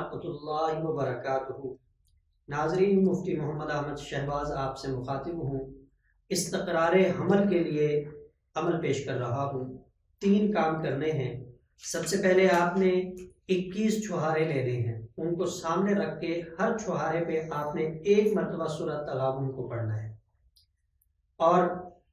रहमतुल्लाहि व बरकातुहू। नाज़रीन, मुफ्ती मोहम्मद अहमद शहबाज आपसे मुखातिब हूँ। इस्तक़रारे हमल के लिए अमल पेश कर रहा हूँ। 3 काम करने हैं। सबसे पहले आपने 21 छुहारे लेने हैं। उनको सामने रख के हर छुहारे पे आपने 1 मरतबा सूरह तगाबुन को पढ़ना है और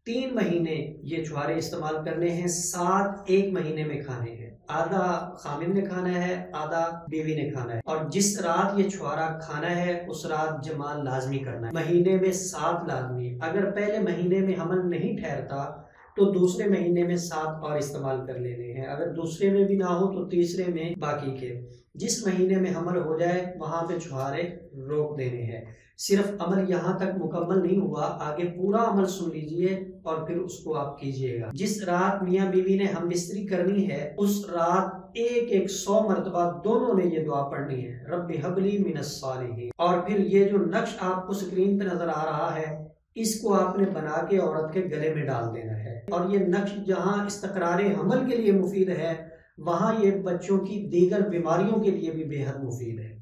3 महीने ये छुहारे इस्तेमाल करने हैं। 7 एक महीने में खाने हैं। आधा खामिन ने खाना है, आधा बीवी ने खाना है। और जिस रात ये छुहारा खाना है उस रात जमाल लाजमी करना है। महीने में 7 लाजमी। अगर पहले महीने में हमल नहीं ठहरता तो दूसरे महीने में 7 और इस्तेमाल कर लेने हैं। अगर दूसरे में भी ना हो तो तीसरे में बाकी के। जिस महीने में हमल हो जाए वहां पे छुहारे रोक देने हैं। सिर्फ अमल यहाँ तक मुकम्मल नहीं हुआ, आगे पूरा अमल सुन लीजिए और फिर उसको आप कीजिएगा। जिस रात मियाँ बीवी ने हम बिस्तरी करनी है उस रात एक 100 मरतबा दोनों ने ये दुआ पढ़नी है, रब्बि हबली मिनस सालिहीन। और फिर ये जो नक्श आपको स्क्रीन पे नजर आ रहा है इसको आपने बना के औरत के गले में डाल देना है। और ये नक्श जहाँ इस्तक़रारे हमल के लिए मुफीद है वहाँ ये बच्चों की दीगर बीमारियों के लिए भी बेहद मुफीद है।